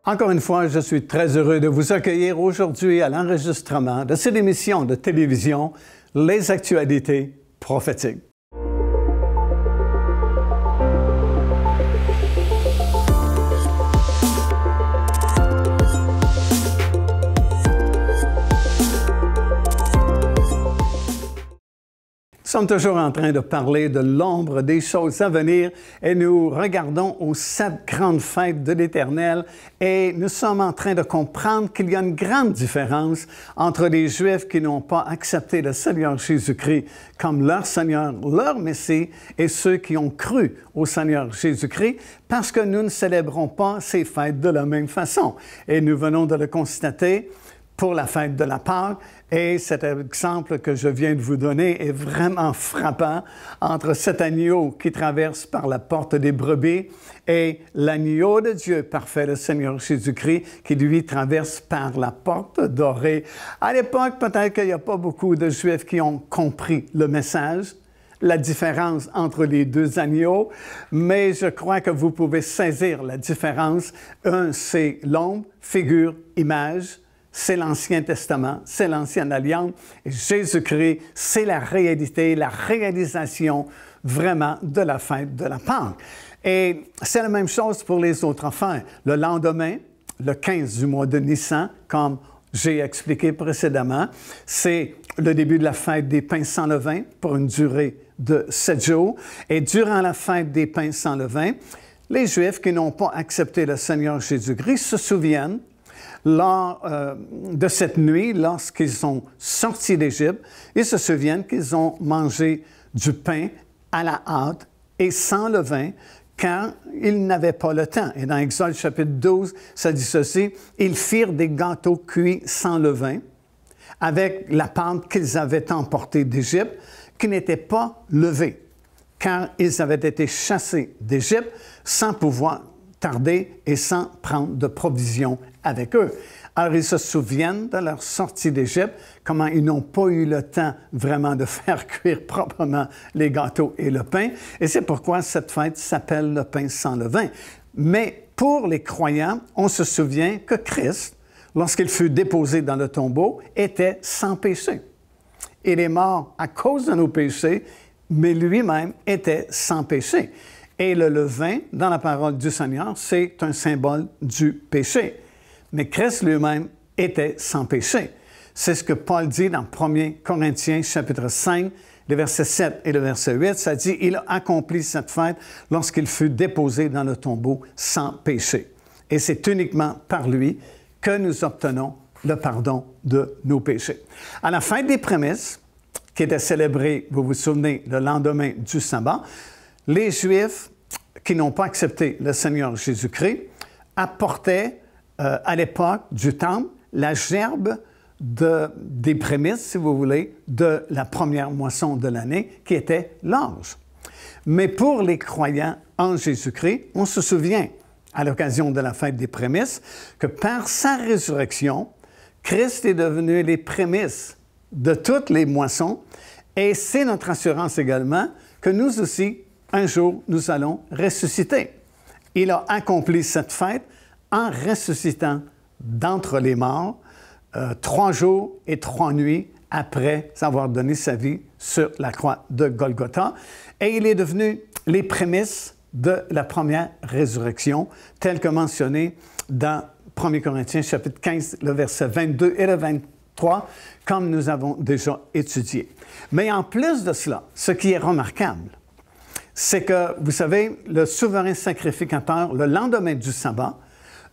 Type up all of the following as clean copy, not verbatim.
Encore une fois, je suis très heureux de vous accueillir aujourd'hui à l'enregistrement de cette émission de télévision, Les Actualités prophétiques. Nous sommes toujours en train de parler de l'ombre des choses à venir et nous regardons aux 7 grandes fêtes de l'Éternel et nous sommes en train de comprendre qu'il y a une grande différence entre les Juifs qui n'ont pas accepté le Seigneur Jésus-Christ comme leur Seigneur, leur Messie, et ceux qui ont cru au Seigneur Jésus-Christ parce que nous ne célébrons pas ces fêtes de la même façon. Et nous venons de le constater pour la fête de la Pâque. Et cet exemple que je viens de vous donner est vraiment frappant entre cet agneau qui traverse par la porte des brebis et l'agneau de Dieu parfait, le Seigneur Jésus-Christ, qui lui traverse par la porte dorée. À l'époque, peut-être qu'il n'y a pas beaucoup de Juifs qui ont compris le message, la différence entre les deux agneaux, mais je crois que vous pouvez saisir la différence. Un, c'est l'ombre, figure, image. C'est l'Ancien Testament, c'est l'Ancienne Alliance. Et Jésus-Christ, c'est la réalité, la réalisation vraiment de la fête de la Pâque. Et c'est la même chose pour les autres fêtes. Le lendemain, le 15 du mois de Nissan, comme j'ai expliqué précédemment, c'est le début de la fête des pains sans levain pour une durée de 7 jours. Et durant la fête des pains sans levain, les Juifs qui n'ont pas accepté le Seigneur Jésus-Christ se souviennent lors de cette nuit, lorsqu'ils sont sortis d'Égypte, ils se souviennent qu'ils ont mangé du pain à la hâte et sans levain, car ils n'avaient pas le temps. Et dans Exode chapitre 12, ça dit ceci, « Ils firent des gâteaux cuits sans levain, avec la pâte qu'ils avaient emportée d'Égypte, qui n'était pas levée, car ils avaient été chassés d'Égypte sans pouvoir tarder et sans prendre de provisions avec eux. » Alors, ils se souviennent de leur sortie d'Égypte, comment ils n'ont pas eu le temps vraiment de faire cuire proprement les gâteaux et le pain. Et c'est pourquoi cette fête s'appelle le pain sans levain. Mais pour les croyants, on se souvient que Christ, lorsqu'il fut déposé dans le tombeau, était sans péché. Il est mort à cause de nos péchés, mais lui-même était sans péché. Et le levain, dans la parole du Seigneur, c'est un symbole du péché. Mais Christ lui-même était sans péché. C'est ce que Paul dit dans 1 Corinthiens chapitre 5, les versets 7 et le verset 8. Ça dit, « Il a accompli cette fête lorsqu'il fut déposé dans le tombeau sans péché. » Et c'est uniquement par lui que nous obtenons le pardon de nos péchés. À la fête des prémices, qui était célébrée, vous vous souvenez, le lendemain du sabbat, les Juifs qui n'ont pas accepté le Seigneur Jésus-Christ apportaient à l'époque du temple la gerbe des prémices, si vous voulez, de la première moisson de l'année, qui était l'orge. Mais pour les croyants en Jésus-Christ, on se souvient, à l'occasion de la fête des prémices, que par sa résurrection, Christ est devenu les prémices de toutes les moissons, et c'est notre assurance également que nous aussi, un jour, nous allons ressusciter. Il a accompli cette fête en ressuscitant d'entre les morts 3 jours et 3 nuits après avoir donné sa vie sur la croix de Golgotha. Et il est devenu les prémices de la première résurrection, tel que mentionné dans 1 Corinthiens chapitre 15, le verset 22 et le 23, comme nous avons déjà étudié. Mais en plus de cela, ce qui est remarquable, c'est que, vous savez, le souverain sacrificateur, le lendemain du sabbat,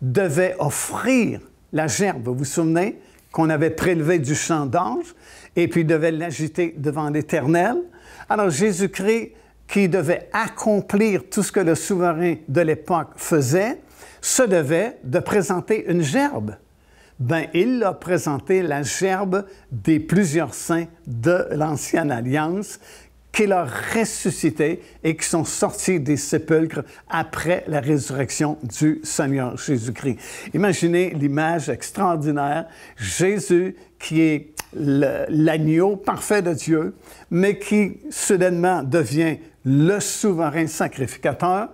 devait offrir la gerbe, vous vous souvenez, qu'on avait prélevée du champ d'orge, et puis devait l'agiter devant l'Éternel. Alors Jésus-Christ, qui devait accomplir tout ce que le souverain de l'époque faisait, se devait de présenter une gerbe. Bien, il a présenté la gerbe des plusieurs saints de l'Ancienne Alliance, qu'il a ressuscité et qui sont sortis des sépulcres après la résurrection du Seigneur Jésus-Christ. Imaginez l'image extraordinaire, Jésus qui est l'agneau parfait de Dieu, mais qui soudainement devient le souverain sacrificateur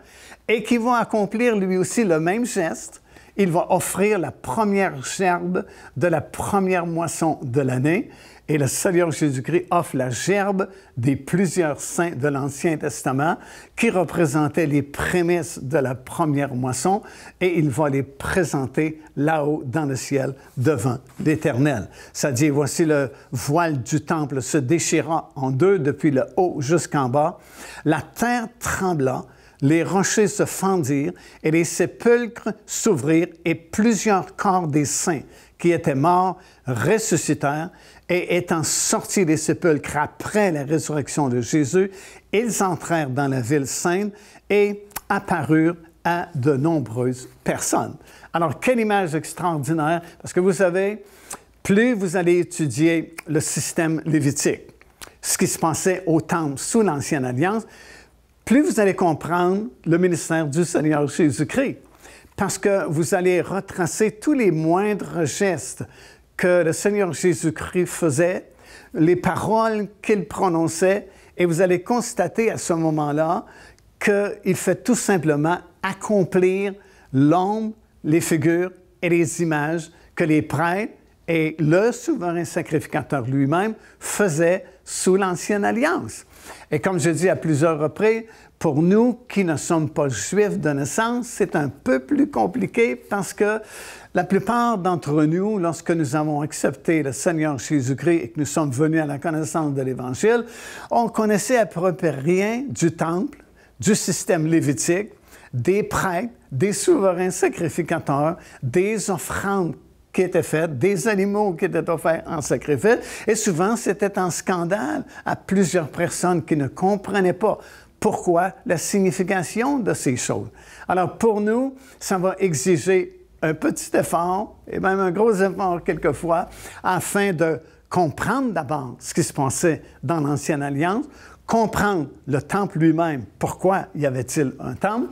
et qui va accomplir lui aussi le même geste. il va offrir la première gerbe de la première moisson de l'année. Et le Seigneur Jésus-Christ offre la gerbe des plusieurs saints de l'Ancien Testament qui représentaient les prémices de la première moisson et il va les présenter là-haut dans le ciel devant l'Éternel. Ça dit, voici le voile du temple se déchira en deux depuis le haut jusqu'en bas. La terre trembla, les rochers se fendirent et les sépulcres s'ouvrirent et plusieurs corps des saints qui étaient morts ressuscitèrent et étant sortis des sépulcres après la résurrection de Jésus, ils entrèrent dans la ville sainte et apparurent à de nombreuses personnes. Alors, quelle image extraordinaire, parce que vous savez, plus vous allez étudier le système lévitique, ce qui se passait au temple sous l'Ancienne Alliance, plus vous allez comprendre le ministère du Seigneur Jésus-Christ, parce que vous allez retracer tous les moindres gestes que le Seigneur Jésus-Christ faisait, les paroles qu'il prononçait, et vous allez constater à ce moment-là qu'il fait tout simplement accomplir l'ombre, les figures et les images que les prêtres et le souverain sacrificateur lui-même faisaient sous l'Ancienne Alliance. Et comme je dis à plusieurs reprises, pour nous qui ne sommes pas juifs de naissance, c'est un peu plus compliqué parce que la plupart d'entre nous, lorsque nous avons accepté le Seigneur Jésus-Christ et que nous sommes venus à la connaissance de l'Évangile, on connaissait à peu près rien du temple, du système lévitique, des prêtres, des souverains sacrificateurs, des offrandes qui étaient faites, des animaux qui étaient offerts en sacrifice. Et souvent, c'était un scandale à plusieurs personnes qui ne comprenaient pas pourquoi la signification de ces choses. Alors, pour nous, ça va exiger un petit effort, et même un gros effort quelquefois, afin de comprendre d'abord ce qui se passait dans l'Ancienne Alliance, comprendre le temple lui-même, pourquoi y avait-il un temple,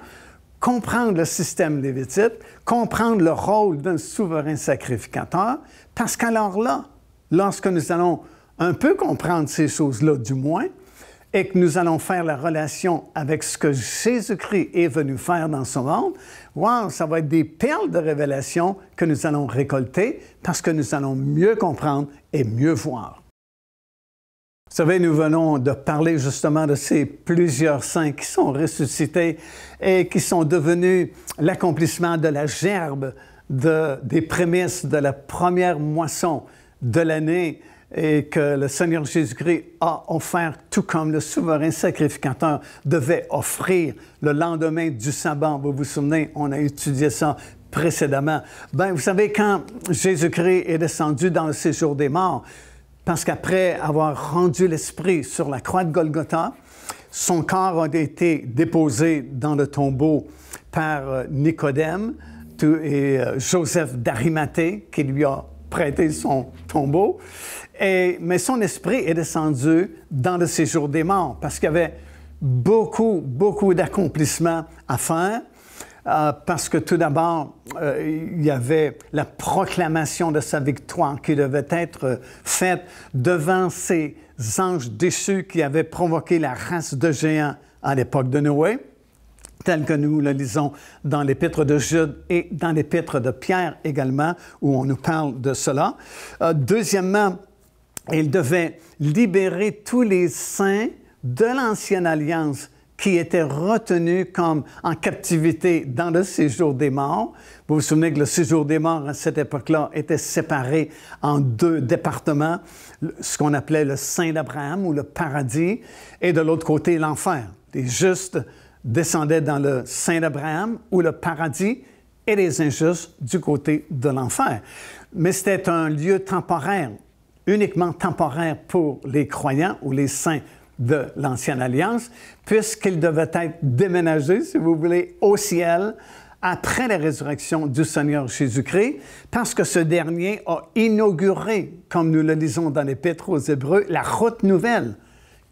comprendre le système lévitique, comprendre le rôle d'un souverain sacrificateur, parce qu'alors là, lorsque nous allons un peu comprendre ces choses-là du moins, et que nous allons faire la relation avec ce que Jésus-Christ est venu faire dans ce monde, wow, ça va être des perles de révélation que nous allons récolter parce que nous allons mieux comprendre et mieux voir. Vous savez, nous venons de parler justement de ces plusieurs saints qui sont ressuscités et qui sont devenus l'accomplissement de la gerbe des prémices de la première moisson de l'année et que le Seigneur Jésus-Christ a offert, tout comme le souverain sacrificateur devait offrir le lendemain du sabbat. Vous vous souvenez, on a étudié ça précédemment. Bien, vous savez, quand Jésus-Christ est descendu dans le séjour des morts, parce qu'après avoir rendu l'esprit sur la croix de Golgotha, son corps a été déposé dans le tombeau par Nicodème et Joseph d'Arimathée, qui lui a prêté son tombeau. Mais son esprit est descendu dans le séjour des morts parce qu'il y avait beaucoup d'accomplissements à faire. Parce que tout d'abord, il y avait la proclamation de sa victoire qui devait être faite devant ces anges déchus qui avaient provoqué la race de géants à l'époque de Noé, tel que nous le lisons dans l'Épître de Jude et dans l'Épître de Pierre également, où on nous parle de cela. Deuxièmement, il devait libérer tous les saints de l'Ancienne Alliance qui étaient retenus comme en captivité dans le séjour des morts. Vous vous souvenez que le séjour des morts, à cette époque-là, était séparé en deux départements, ce qu'on appelait le sein d'Abraham ou le paradis, et de l'autre côté, l'enfer. Les justes descendaient dans le sein d'Abraham ou le paradis, et les injustes du côté de l'enfer. Mais c'était un lieu temporaire, uniquement temporaire pour les croyants ou les saints de l'Ancienne Alliance, puisqu'il devait être déménagé, si vous voulez, au ciel après la résurrection du Seigneur Jésus-Christ, parce que ce dernier a inauguré, comme nous le lisons dans l'Épître aux Hébreux, la route nouvelle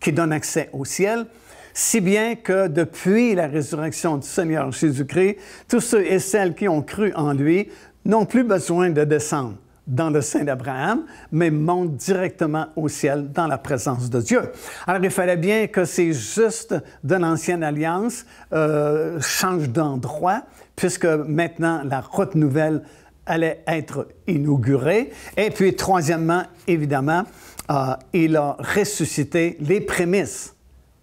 qui donne accès au ciel, si bien que depuis la résurrection du Seigneur Jésus-Christ, tous ceux et celles qui ont cru en lui n'ont plus besoin de descendre dans le sein d'Abraham, mais montent directement au ciel dans la présence de Dieu. Alors, il fallait bien que ces justes de l'Ancienne Alliance changent d'endroit, puisque maintenant la route nouvelle allait être inaugurée. Et puis, troisièmement, évidemment, il a ressuscité les prémices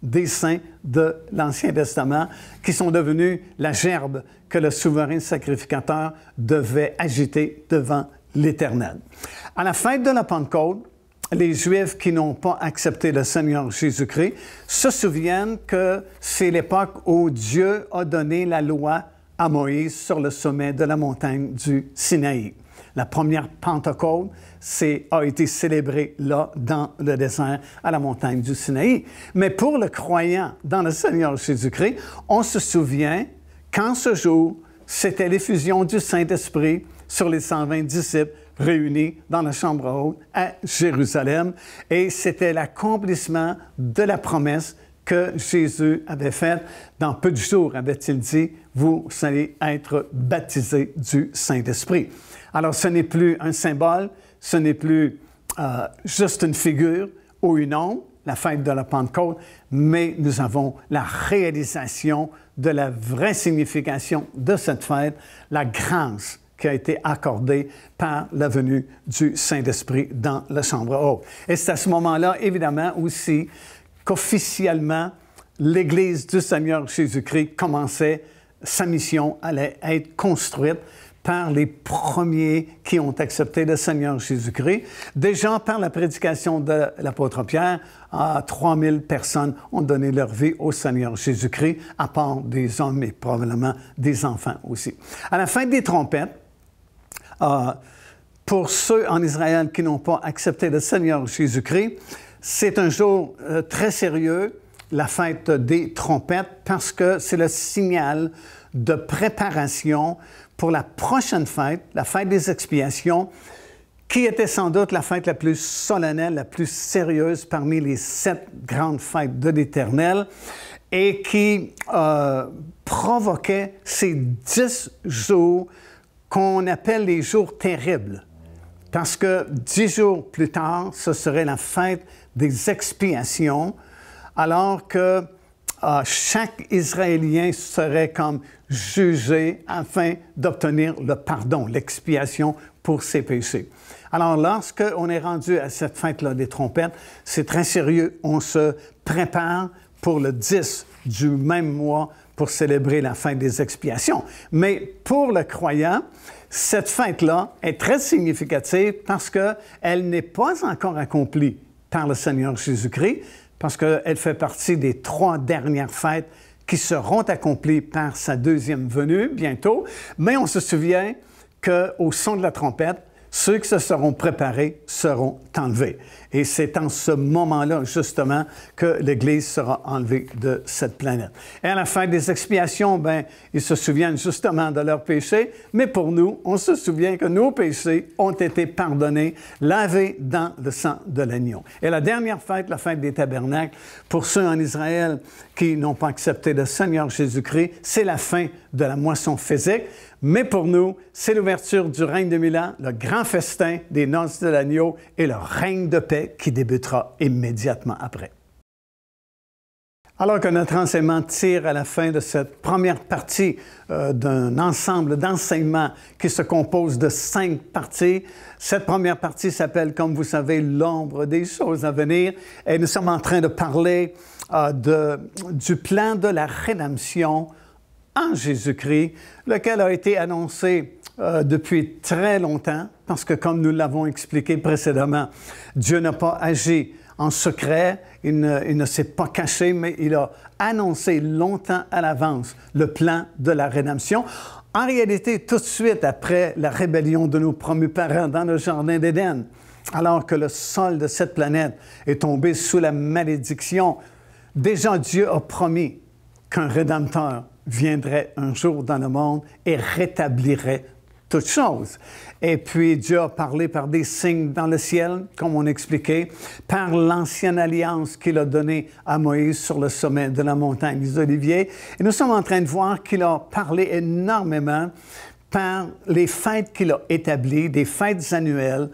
des saints de l'Ancien Testament, qui sont devenus la gerbe que le souverain sacrificateur devait agiter devant l'Éternel. À la fête de la Pentecôte, les Juifs qui n'ont pas accepté le Seigneur Jésus-Christ se souviennent que c'est l'époque où Dieu a donné la loi à Moïse sur le sommet de la montagne du Sinaï. La première Pentecôte a été célébrée là, dans le désert, à la montagne du Sinaï. Mais pour le croyant dans le Seigneur Jésus-Christ, on se souvient qu'en ce jour, c'était l'effusion du Saint-Esprit sur les 120 disciples réunis dans la chambre haute à Jérusalem. Et c'était l'accomplissement de la promesse que Jésus avait faite. Dans peu de jours, avait-il dit, vous allez être baptisés du Saint-Esprit. Alors, ce n'est plus un symbole, ce n'est plus juste une figure ou une ombre, la fête de la Pentecôte, mais nous avons la réalisation de la vraie signification de cette fête, la grâce qui a été accordée par la venue du Saint-Esprit dans la chambre haute. Et c'est à ce moment-là, évidemment, aussi qu'officiellement, l'Église du Seigneur Jésus-Christ commençait, sa mission allait être construite par les premiers qui ont accepté le Seigneur Jésus-Christ. Déjà, par la prédication de l'apôtre Pierre, 3000 personnes ont donné leur vie au Seigneur Jésus-Christ, à part des hommes et probablement des enfants aussi. À la fin des trompettes, pour ceux en Israël qui n'ont pas accepté le Seigneur Jésus-Christ, c'est un jour très sérieux, la fête des trompettes, parce que c'est le signal de préparation pour la prochaine fête, la fête des expiations, qui était sans doute la fête la plus solennelle, la plus sérieuse parmi les 7 grandes fêtes de l'Éternel, et qui provoquait ces 10 jours qu'on appelle les jours terribles. Parce que 10 jours plus tard, ce serait la fête des expiations, alors que chaque Israélien serait comme jugé afin d'obtenir le pardon, l'expiation pour ses péchés. Alors, lorsqu'on est rendu à cette fête-là des trompettes, c'est très sérieux. On se prépare pour le 10 du même mois pour célébrer la fête des expiations. Mais pour le croyant, cette fête-là est très significative parce qu'elle n'est pas encore accomplie par le Seigneur Jésus-Christ, parce qu'elle fait partie des 3 dernières fêtes qui seront accomplies par sa deuxième venue bientôt. Mais on se souvient qu'au son de la trompette, ceux qui se seront préparés seront enlevés. Et c'est en ce moment-là, justement, que l'Église sera enlevée de cette planète. Et à la fin des expiations, bien, ils se souviennent justement de leurs péchés, mais pour nous, on se souvient que nos péchés ont été pardonnés, lavés dans le sang de l'agneau. Et la dernière fête, la fête des tabernacles, pour ceux en Israël qui n'ont pas accepté le Seigneur Jésus-Christ, c'est la fin de la moisson physique. Mais pour nous, c'est l'ouverture du règne de 1000 ans, le grand festin des noces de l'agneau et le règne de paix qui débutera immédiatement après. Alors que notre enseignement tire à la fin de cette première partie d'un ensemble d'enseignements qui se compose de 5 parties, cette première partie s'appelle, comme vous savez, l'ombre des choses à venir. Et nous sommes en train de parler du plan de la rédemption en Jésus-Christ, lequel a été annoncé depuis très longtemps, parce que comme nous l'avons expliqué précédemment, Dieu n'a pas agi en secret, il ne s'est pas caché, mais il a annoncé longtemps à l'avance le plan de la rédemption. En réalité, tout de suite après la rébellion de nos premiers parents dans le jardin d'Éden, alors que le sol de cette planète est tombé sous la malédiction, déjà Dieu a promis qu'un Rédempteur viendrait un jour dans le monde et rétablirait toutes choses. Et puis Dieu a parlé par des signes dans le ciel, comme on expliquait, par l'ancienne alliance qu'il a donnée à Moïse sur le sommet de la montagne des Oliviers. Et nous sommes en train de voir qu'il a parlé énormément par les fêtes qu'il a établies, des fêtes annuelles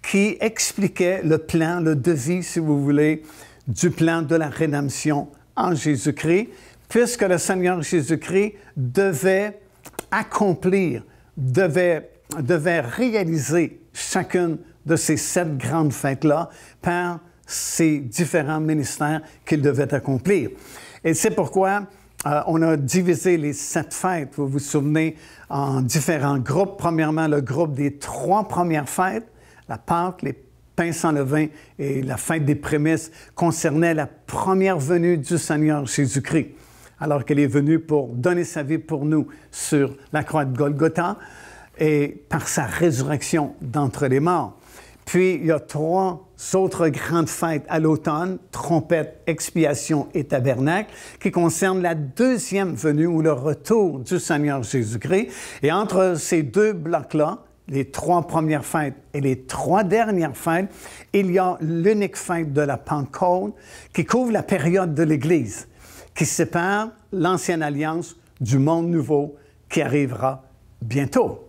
qui expliquaient le plan, le devis, si vous voulez, du plan de la rédemption en Jésus-Christ, puisque le Seigneur Jésus-Christ devait accomplir, devait réaliser chacune de ces 7 grandes fêtes-là par ces différents ministères qu'il devait accomplir. Et c'est pourquoi on a divisé les 7 fêtes, vous vous souvenez, en différents groupes. Premièrement, le groupe des 3 premières fêtes, la Pâque, les pains sans levain et la fête des prémices, concernait la première venue du Seigneur Jésus-Christ, alors qu'il est venu pour donner sa vie pour nous sur la croix de Golgotha et par sa résurrection d'entre les morts. Puis, il y a 3 autres grandes fêtes à l'automne, trompette, expiation et tabernacle, qui concernent la deuxième venue ou le retour du Seigneur Jésus-Christ. Et entre ces 2 blocs-là, les 3 premières fêtes et les 3 dernières fêtes, il y a l'unique fête de la Pentecôte qui couvre la période de l'Église, qui sépare l'Ancienne Alliance du monde nouveau qui arrivera bientôt.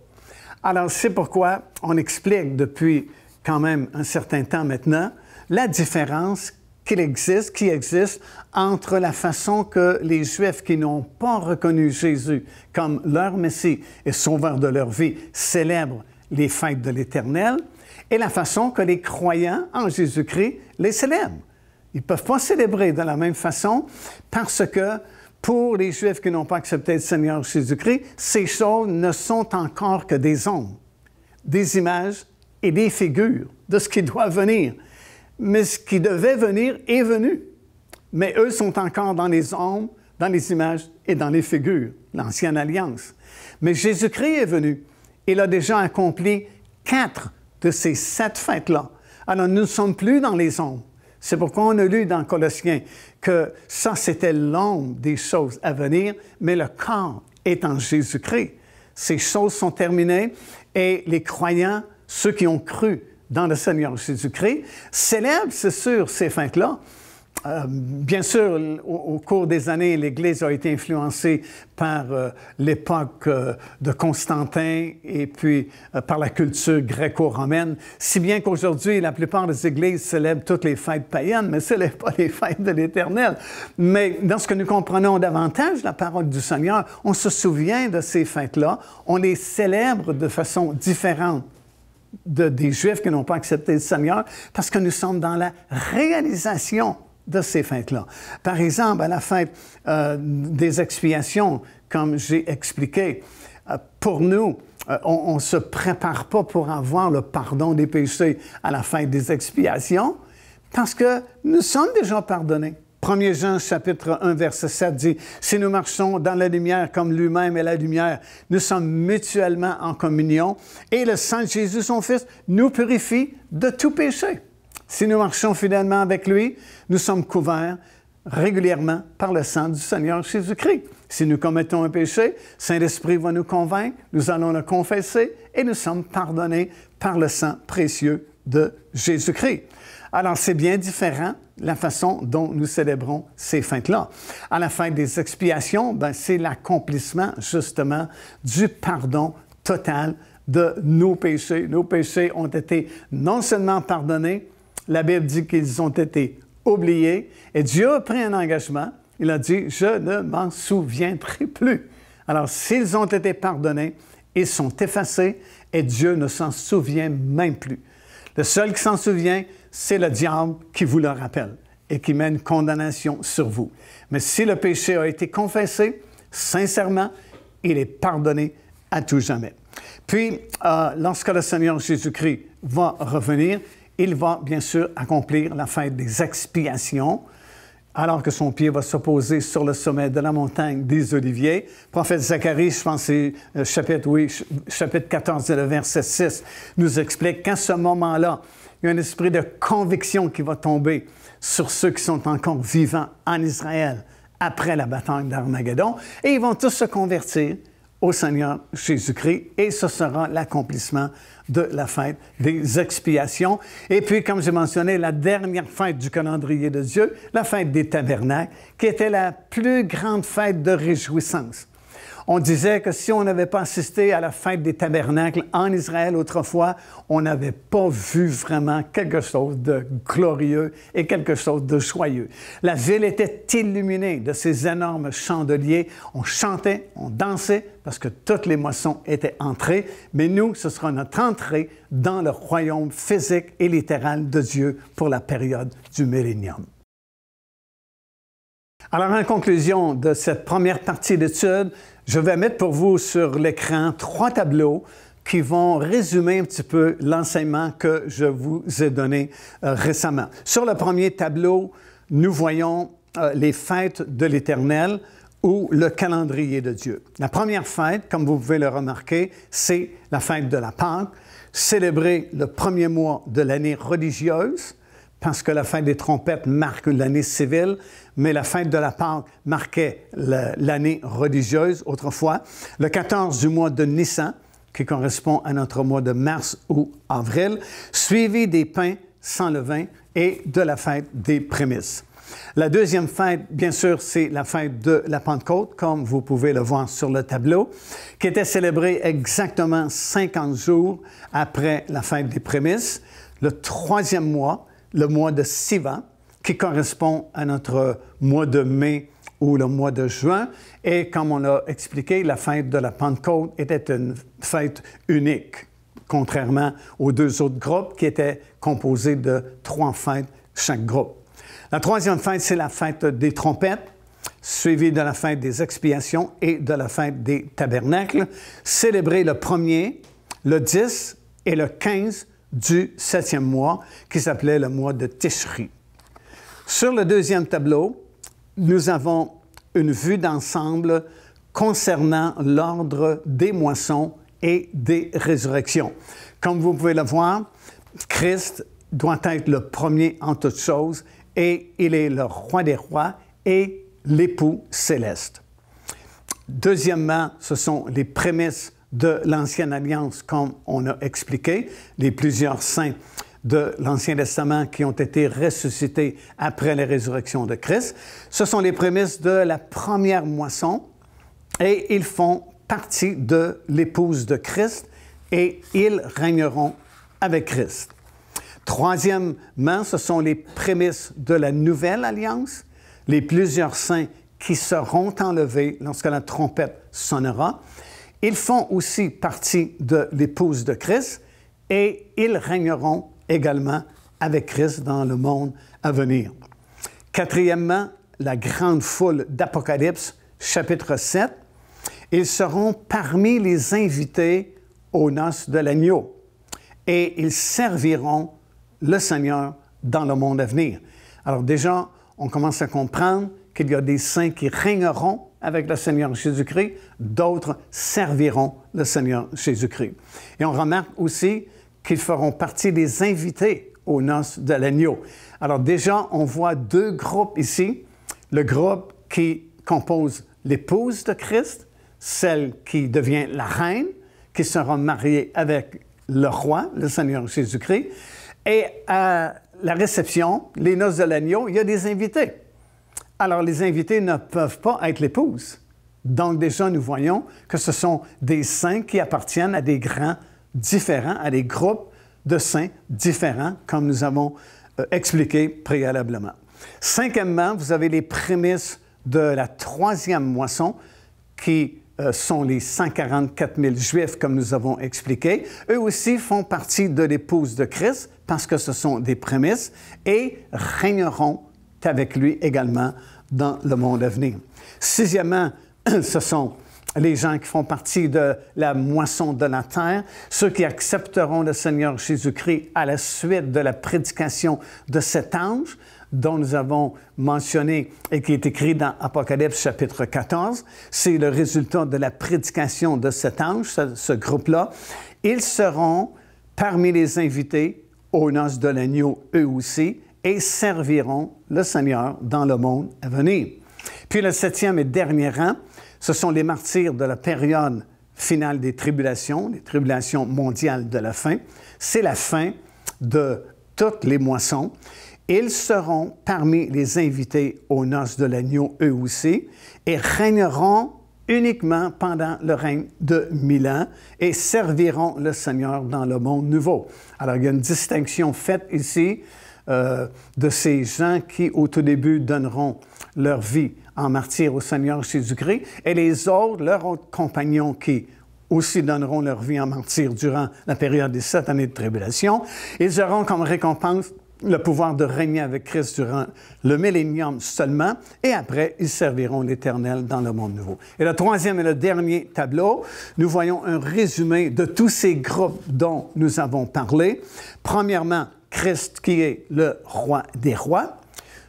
Alors, c'est pourquoi on explique depuis quand même un certain temps maintenant, la différence qui existe entre la façon que les Juifs qui n'ont pas reconnu Jésus comme leur Messie et Sauveur de leur vie célèbrent les fêtes de l'Éternel et la façon que les croyants en Jésus-Christ les célèbrent. Ils ne peuvent pas célébrer de la même façon parce que pour les Juifs qui n'ont pas accepté le Seigneur Jésus-Christ, ces choses ne sont encore que des ombres, des images et des figures de ce qui doit venir. Mais ce qui devait venir est venu. Mais eux sont encore dans les ombres, dans les images et dans les figures, l'Ancienne Alliance. Mais Jésus-Christ est venu. Il a déjà accompli 4 de ces 7 fêtes-là. Alors, nous ne sommes plus dans les ombres. C'est pourquoi on a lu dans Colossiens que ça, c'était l'ombre des choses à venir, mais le corps est en Jésus-Christ. Ces choses sont terminées et les croyants, ceux qui ont cru dans le Seigneur Jésus-Christ, célèbrent, c'est sûr, ces fêtes-là. Bien sûr, au cours des années, l'Église a été influencée par l'époque de Constantin et puis par la culture gréco-romaine, si bien qu'aujourd'hui, la plupart des Églises célèbrent toutes les fêtes païennes, mais ce n'est pas les fêtes de l'Éternel. Mais lorsque nous comprenons davantage la parole du Seigneur, on se souvient de ces fêtes-là, on les célèbre de façon différente des Juifs qui n'ont pas accepté le Seigneur, parce que nous sommes dans la réalisation de ces fêtes-là. Par exemple, à la fête des expiations, comme j'ai expliqué, pour nous, on ne se prépare pas pour avoir le pardon des péchés à la fête des expiations, parce que nous sommes déjà pardonnés. 1 Jean, chapitre 1, verset 7 dit, « Si nous marchons dans la lumière comme lui-même est la lumière, nous sommes mutuellement en communion, et le sang de Jésus, son Fils, nous purifie de tout péché. Si nous marchons fidèlement avec lui, nous sommes couverts régulièrement par le sang du Seigneur Jésus-Christ. Si nous commettons un péché, Saint-Esprit va nous convaincre, nous allons le confesser, et nous sommes pardonnés par le sang précieux de Jésus-Christ. » Alors, c'est bien différent la façon dont nous célébrons ces fêtes-là. À la fête des expiations, c'est l'accomplissement, justement, du pardon total de nos péchés. Nos péchés ont été non seulement pardonnés, la Bible dit qu'ils ont été oubliés, et Dieu a pris un engagement. Il a dit, « Je ne m'en souviendrai plus. » Alors, s'ils ont été pardonnés, ils sont effacés, et Dieu ne s'en souvient même plus. Le seul qui s'en souvient, c'est le diable qui vous le rappelle et qui met une condamnation sur vous. Mais si le péché a été confessé, sincèrement, il est pardonné à tout jamais. Puis, lorsque le Seigneur Jésus-Christ va revenir, il va bien sûr accomplir la fête des expiations, alors que son pied va se poser sur le sommet de la montagne des Oliviers. Le prophète Zacharie, je pense que c'est chapitre 14, le verset 6, nous explique qu'à ce moment-là, il y a un esprit de conviction qui va tomber sur ceux qui sont encore vivants en Israël après la bataille d'Armageddon, et ils vont tous se convertir au Seigneur Jésus-Christ, et ce sera l'accomplissement de la fête des expiations. Et puis, comme j'ai mentionné, la dernière fête du calendrier de Dieu, la fête des tabernacles, qui était la plus grande fête de réjouissance. On disait que si on n'avait pas assisté à la fête des tabernacles en Israël autrefois, on n'avait pas vu vraiment quelque chose de glorieux et quelque chose de joyeux. La ville était illuminée de ces énormes chandeliers. On chantait, on dansait parce que toutes les moissons étaient entrées. Mais nous, ce sera notre entrée dans le royaume physique et littéral de Dieu pour la période du millénium. Alors, en conclusion de cette première partie d'étude, je vais mettre pour vous sur l'écran 3 tableaux qui vont résumer un petit peu l'enseignement que je vous ai donné récemment. Sur le premier tableau, nous voyons les fêtes de l'Éternel ou le calendrier de Dieu. La première fête, comme vous pouvez le remarquer, c'est la fête de la Pâque, célébrée le premier mois de l'année religieuse, parce que la fête des trompettes marque l'année civile, mais la fête de la Pâque marquait l'année religieuse autrefois. Le 14 du mois de Nissan, qui correspond à notre mois de mars ou avril, suivi des pains sans levain et de la fête des prémices. La deuxième fête, bien sûr, c'est la fête de la Pentecôte, comme vous pouvez le voir sur le tableau, qui était célébrée exactement 50 jours après la fête des prémices. Le troisième mois, le mois de Sivan, qui correspond à notre mois de mai ou le mois de juin. Et comme on l'a expliqué, la fête de la Pentecôte était une fête unique, contrairement aux 2 autres groupes qui étaient composés de 3 fêtes chaque groupe. La troisième fête, c'est la fête des trompettes, suivie de la fête des expiations et de la fête des tabernacles, célébrée le 1er, le 10 et le 15 du 7e mois, qui s'appelait le mois de Tishri. Sur le deuxième tableau, nous avons une vue d'ensemble concernant l'ordre des moissons et des résurrections. Comme vous pouvez le voir, Christ doit être le premier en toutes choses et il est le roi des rois et l'époux céleste. Deuxièmement, ce sont les prémices de l'Ancienne Alliance, comme on a expliqué, les plusieurs saints de l'Ancien Testament qui ont été ressuscités après la résurrection de Christ. Ce sont les prémices de la première moisson et ils font partie de l'épouse de Christ et ils régneront avec Christ. Troisièmement, ce sont les prémices de la nouvelle alliance, les plusieurs saints qui seront enlevés lorsque la trompette sonnera. Ils font aussi partie de l'épouse de Christ et ils régneront également avec Christ dans le monde à venir. Quatrièmement, la grande foule d'Apocalypse, chapitre 7. Ils seront parmi les invités aux noces de l'agneau et ils serviront le Seigneur dans le monde à venir. Alors déjà, on commence à comprendre qu'il y a des saints qui régneront avec le Seigneur Jésus-Christ, d'autres serviront le Seigneur Jésus-Christ. Et on remarque aussi qu'ils feront partie des invités aux noces de l'agneau. Alors déjà, on voit 2 groupes ici. Le groupe qui compose l'épouse de Christ, celle qui devient la reine, qui sera mariée avec le roi, le Seigneur Jésus-Christ. Et à la réception, les noces de l'agneau, il y a des invités. Alors, les invités ne peuvent pas être l'épouse. Donc, déjà, nous voyons que ce sont des saints qui appartiennent à des grands différents, à des groupes de saints différents, comme nous avons expliqué préalablement. Cinquièmement, vous avez les prémices de la troisième moisson, qui sont les 144 000 Juifs, comme nous avons expliqué. Eux aussi font partie de l'épouse de Christ, parce que ce sont des prémices, et régneront avec lui également dans le monde à venir. Sixièmement, ce sont les gens qui font partie de la moisson de la terre, ceux qui accepteront le Seigneur Jésus-Christ à la suite de la prédication de cet ange dont nous avons mentionné et qui est écrit dans Apocalypse chapitre 14. C'est le résultat de la prédication de cet ange, ce groupe-là. Ils seront parmi les invités aux noces de l'agneau, eux aussi, et serviront le Seigneur dans le monde à venir. Puis le 7e et dernier rang, ce sont les martyrs de la période finale des tribulations mondiales de la fin. C'est la fin de toutes les moissons. Ils seront parmi les invités aux noces de l'agneau, eux aussi, et régneront uniquement pendant le règne de 1000 ans et serviront le Seigneur dans le monde nouveau. Alors, il y a une distinction faite ici de ces gens qui, au tout début, donneront leur vie en martyr au Seigneur Jésus-Christ, et les autres, leurs autres compagnons qui aussi donneront leur vie en martyr durant la période des 7 années de tribulation. Ils auront comme récompense le pouvoir de régner avec Christ durant le millénium seulement, et après, ils serviront l'Éternel dans le monde nouveau. Et le troisième et le dernier tableau, nous voyons un résumé de tous ces groupes dont nous avons parlé. Premièrement, Christ qui est le roi des rois.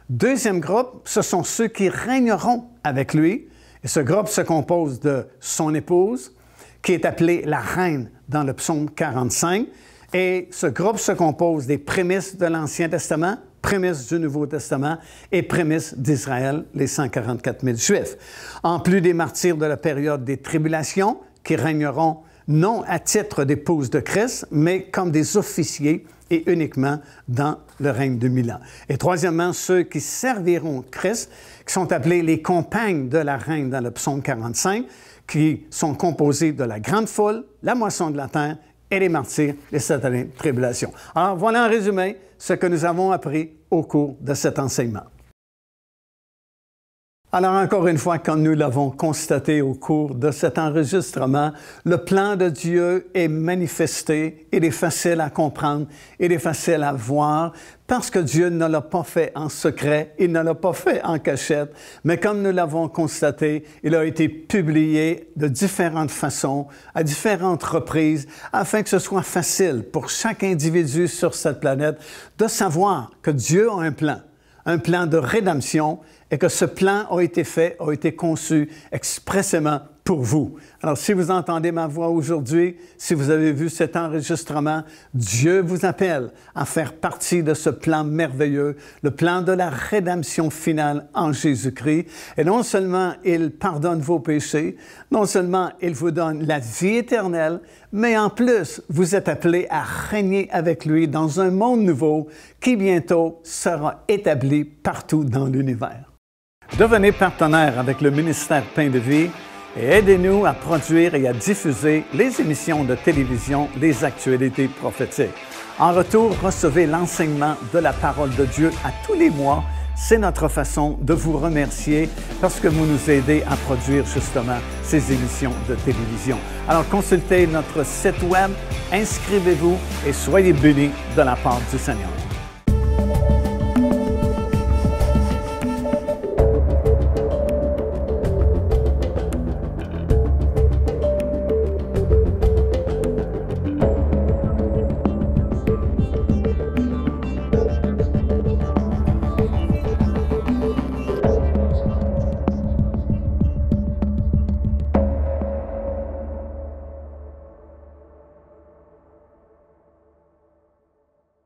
Deuxième groupe, ce sont ceux qui régneront avec lui. Et ce groupe se compose de son épouse, qui est appelée la reine dans le psaume 45. Et ce groupe se compose des prémices de l'Ancien Testament, prémices du Nouveau Testament et prémices d'Israël, les 144 000 Juifs. En plus des martyrs de la période des tribulations, qui régneront non à titre d'épouses de Christ, mais comme des officiers et uniquement dans le règne de 1000 ans. Et troisièmement, ceux qui serviront Christ, qui sont appelés les compagnes de la reine dans le psaume 45, qui sont composés de la grande foule, la moisson de la terre et les martyrs, les 7 années de tribulation. Alors, voilà en résumé ce que nous avons appris au cours de cet enseignement. Alors, encore une fois, comme nous l'avons constaté au cours de cet enregistrement, le plan de Dieu est manifesté, il est facile à comprendre, il est facile à voir, parce que Dieu ne l'a pas fait en secret, il ne l'a pas fait en cachette, mais comme nous l'avons constaté, il a été publié de différentes façons, à différentes reprises, afin que ce soit facile pour chaque individu sur cette planète de savoir que Dieu a un plan de rédemption, et que ce plan a été conçu expressément pour vous. Alors, si vous entendez ma voix aujourd'hui, si vous avez vu cet enregistrement, Dieu vous appelle à faire partie de ce plan merveilleux, le plan de la rédemption finale en Jésus-Christ. Et non seulement il pardonne vos péchés, non seulement il vous donne la vie éternelle, mais en plus, vous êtes appelés à régner avec lui dans un monde nouveau qui bientôt sera établi partout dans l'univers. Devenez partenaire avec le ministère Pain de Vie et aidez-nous à produire et à diffuser les émissions de télévision, les actualités prophétiques. En retour, recevez l'enseignement de la parole de Dieu à tous les mois. C'est notre façon de vous remercier parce que vous nous aidez à produire justement ces émissions de télévision. Alors consultez notre site web, inscrivez-vous et soyez bénis de la part du Seigneur.